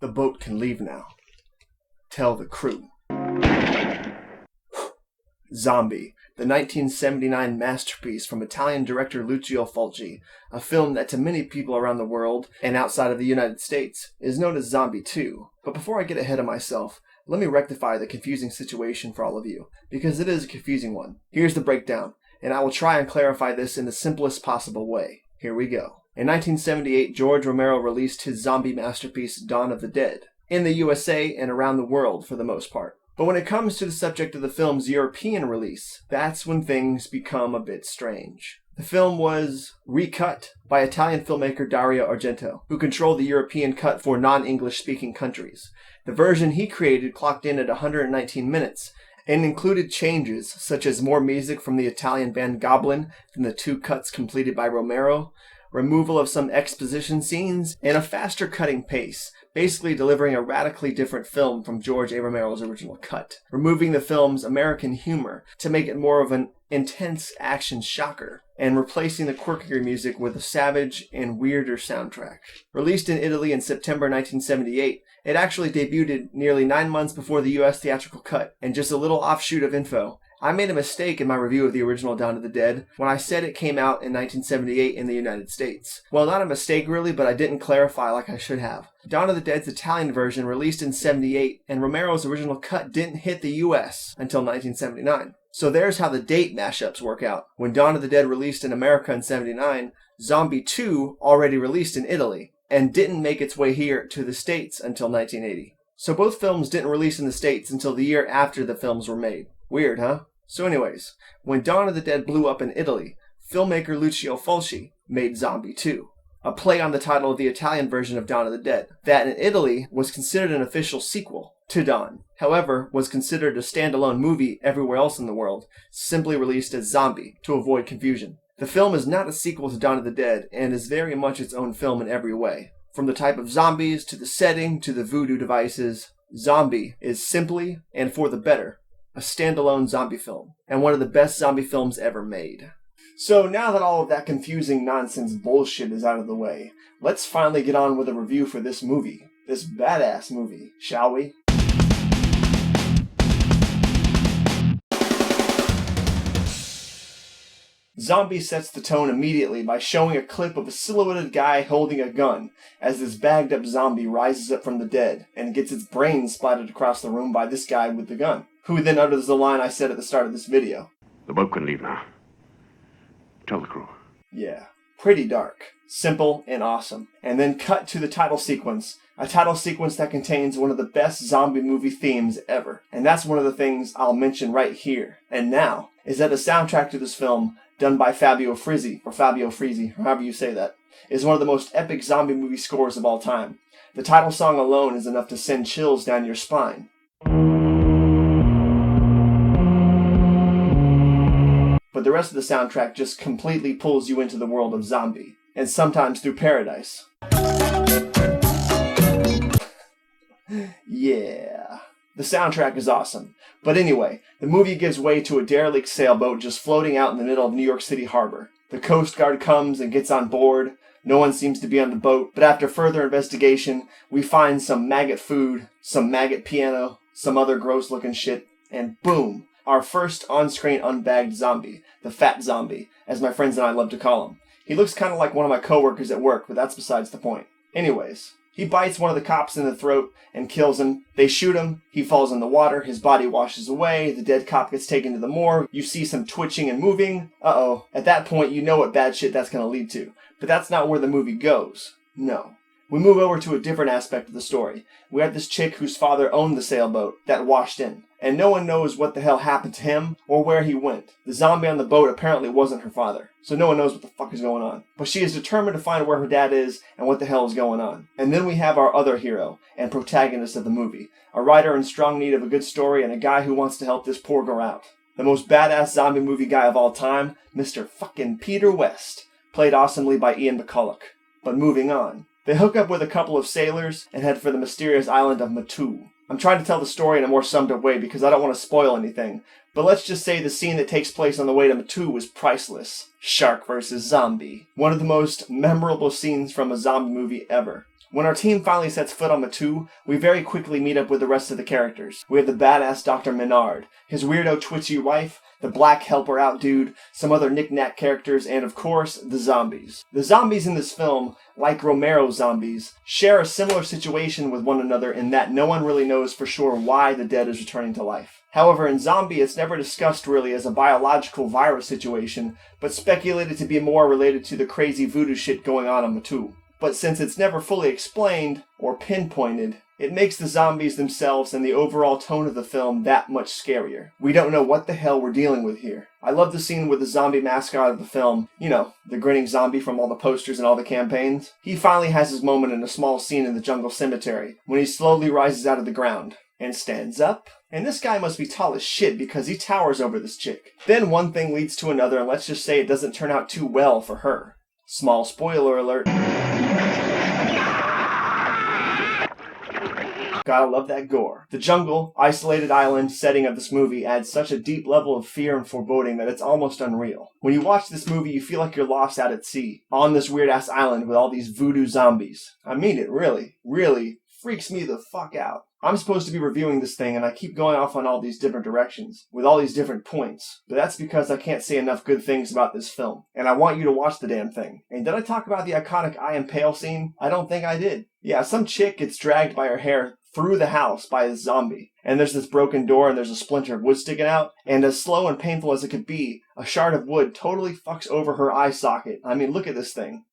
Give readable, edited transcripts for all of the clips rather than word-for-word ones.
The boat can leave now. Tell the crew. Zombie, the 1979 masterpiece from Italian director Lucio Fulci, a film that to many people around the world and outside of the United States is known as Zombie 2. But before I get ahead of myself, let me rectify the confusing situation for all of you, because it is a confusing one. Here's the breakdown, and I will try and clarify this in the simplest possible way. Here we go. In 1978, George Romero released his zombie masterpiece Dawn of the Dead, in the USA and around the world for the most part. But when it comes to the subject of the film's European release, that's when things become a bit strange. The film was recut by Italian filmmaker Dario Argento, who controlled the European cut for non-English speaking countries. The version he created clocked in at 119 minutes, and included changes such as more music from the Italian band Goblin than the two cuts completed by Romero, removal of some exposition scenes, and a faster cutting pace, basically delivering a radically different film from George A. Romero's original cut, removing the film's American humor to make it more of an intense action shocker, and replacing the quirkier music with a savage and weirder soundtrack. Released in Italy in September 1978, it actually debuted nearly 9 months before the US theatrical cut, and just a little offshoot of info. I made a mistake in my review of the original Dawn of the Dead when I said it came out in 1978 in the United States. Well, not a mistake really, but I didn't clarify like I should have. Dawn of the Dead's Italian version released in 78, and Romero's original cut didn't hit the US until 1979. So there's how the date mashups work out. When Dawn of the Dead released in America in 79, Zombie 2 already released in Italy, and didn't make its way here to the States until 1980. So both films didn't release in the States until the year after the films were made. Weird, huh? So anyways, when Dawn of the Dead blew up in Italy, filmmaker Lucio Fulci made Zombie 2, a play on the title of the Italian version of Dawn of the Dead, that in Italy was considered an official sequel to Dawn, however, was considered a standalone movie everywhere else in the world, simply released as Zombie to avoid confusion. The film is not a sequel to Dawn of the Dead, and is very much its own film in every way. From the type of zombies, to the setting, to the voodoo devices, Zombie is simply, and for the better, a standalone zombie film, and one of the best zombie films ever made. So now that all of that confusing nonsense bullshit is out of the way, let's finally get on with a review for this movie. This badass movie, shall we? Zombie sets the tone immediately by showing a clip of a silhouetted guy holding a gun as this bagged up zombie rises up from the dead and gets its brains splattered across the room by this guy with the gun, who then utters the line I said at the start of this video. The boat can leave now. Tell the crew. Yeah, pretty dark, simple, and awesome. And then cut to the title sequence, a title sequence that contains one of the best zombie movie themes ever. And that's one of the things I'll mention right here and now, is that the soundtrack to this film, done by Fabio Frizzi, or however you say that, is one of the most epic zombie movie scores of all time. The title song alone is enough to send chills down your spine. But the rest of the soundtrack just completely pulls you into the world of Zombie, and sometimes through paradise. Yeah. The soundtrack is awesome. But anyway, the movie gives way to a derelict sailboat just floating out in the middle of New York City harbor. The Coast Guard comes and gets on board. No one seems to be on the boat, but after further investigation, we find some maggot food, some maggot piano, some other gross-looking shit, and boom! Our first on-screen unbagged zombie, the Fat Zombie, as my friends and I love to call him. He looks kind of like one of my coworkers at work, but that's besides the point. Anyways, he bites one of the cops in the throat and kills him. They shoot him. He falls in the water. His body washes away. The dead cop gets taken to the morgue. You see some twitching and moving. Uh-oh. At that point, you know what bad shit that's going to lead to. But that's not where the movie goes. No. We move over to a different aspect of the story. We have this chick whose father owned the sailboat that washed in, and no one knows what the hell happened to him or where he went. The zombie on the boat apparently wasn't her father, so no one knows what the fuck is going on. But she is determined to find where her dad is and what the hell is going on. And then we have our other hero and protagonist of the movie, a writer in strong need of a good story and a guy who wants to help this poor girl out. The most badass zombie movie guy of all time, Mr. fucking Peter West, played awesomely by Ian McCulloch. But moving on. They hook up with a couple of sailors and head for the mysterious island of Mattu. I'm trying to tell the story in a more summed up way because I don't want to spoil anything, but let's just say the scene that takes place on the way to Mattu was priceless. Shark versus zombie. One of the most memorable scenes from a zombie movie ever. When our team finally sets foot on Mattu, we very quickly meet up with the rest of the characters. We have the badass Dr. Menard, his weirdo twitchy wife, the black helper out dude, some other knick-knack characters, and of course, the zombies. The zombies in this film, like Romero's zombies, share a similar situation with one another in that no one really knows for sure why the dead is returning to life. However, in Zombie, it's never discussed really as a biological virus situation, but speculated to be more related to the crazy voodoo shit going on Mattu. But since it's never fully explained, or pinpointed, it makes the zombies themselves and the overall tone of the film that much scarier. We don't know what the hell we're dealing with here. I love the scene with the zombie mascot of the film, you know, the grinning zombie from all the posters and all the campaigns. He finally has his moment in a small scene in the jungle cemetery, when he slowly rises out of the ground, and stands up. And this guy must be tall as shit because he towers over this chick. Then one thing leads to another, and let's just say it doesn't turn out too well for her. Small spoiler alert. Gotta love that gore. The jungle, isolated island setting of this movie adds such a deep level of fear and foreboding that it's almost unreal. When you watch this movie, you feel like you're lost out at sea, on this weird-ass island with all these voodoo zombies. I mean it, really freaks me the fuck out. I'm supposed to be reviewing this thing, and I keep going off on all these different directions, with all these different points. But that's because I can't say enough good things about this film, and I want you to watch the damn thing. And did I talk about the iconic I Am Pale scene? I don't think I did. Yeah, some chick gets dragged by her hair through the house by a zombie, and there's this broken door and there's a splinter of wood sticking out, and as slow and painful as it could be, a shard of wood totally fucks over her eye socket. I mean, look at this thing.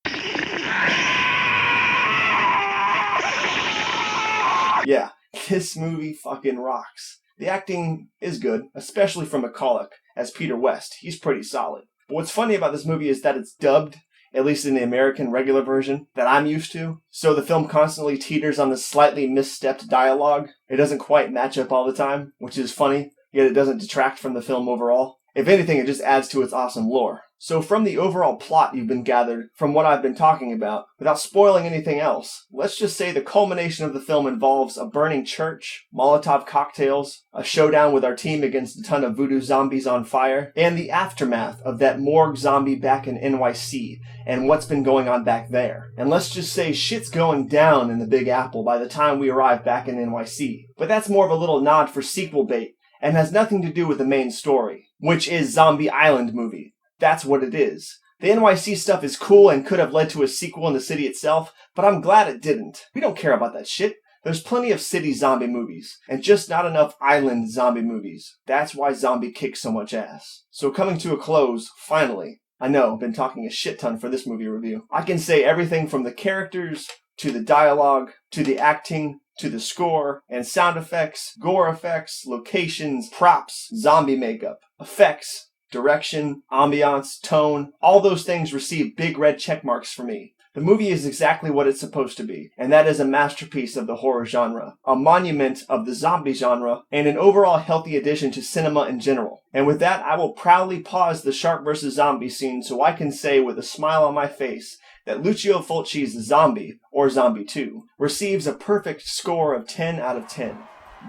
Yeah, this movie fucking rocks. The acting is good, especially from McCulloch as Peter West. He's pretty solid. But what's funny about this movie is that it's dubbed, at least in the American regular version that I'm used to. So the film constantly teeters on this slightly misstepped dialogue. It doesn't quite match up all the time, which is funny, yet it doesn't detract from the film overall. If anything, it just adds to its awesome lore. So from the overall plot you've been gathered from what I've been talking about, without spoiling anything else, let's just say the culmination of the film involves a burning church, Molotov cocktails, a showdown with our team against a ton of voodoo zombies on fire, and the aftermath of that morgue zombie back in NYC and what's been going on back there. And let's just say shit's going down in the Big Apple by the time we arrive back in NYC. But that's more of a little nod for sequel bait and has nothing to do with the main story, which is Zombie Island movie. That's what it is. The NYC stuff is cool and could have led to a sequel in the city itself, but I'm glad it didn't. We don't care about that shit. There's plenty of city zombie movies, and just not enough island zombie movies. That's why Zombie kicks so much ass. So coming to a close, finally, I know I've been talking a shit ton for this movie review. I can say everything from the characters, to the dialogue, to the acting, to the score, and sound effects, gore effects, locations, props, zombie makeup, effects, direction, ambiance, tone, all those things receive big red check marks for me. The movie is exactly what it's supposed to be, and that is a masterpiece of the horror genre, a monument of the zombie genre, and an overall healthy addition to cinema in general. And with that, I will proudly pause the Shark vs. Zombie scene so I can say with a smile on my face that Lucio Fulci's Zombie, or Zombie 2, receives a perfect score of 10 out of 10.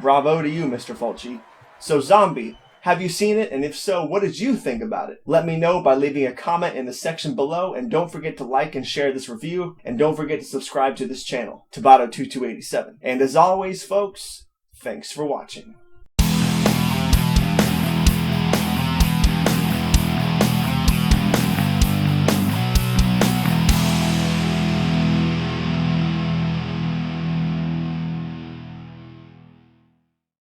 Bravo to you, Mr. Fulci. So Zombie, have you seen it? And if so, what did you think about it? Let me know by leaving a comment in the section below, and don't forget to like and share this review, and don't forget to subscribe to this channel, Tobatto2287. And as always, folks, thanks for watching.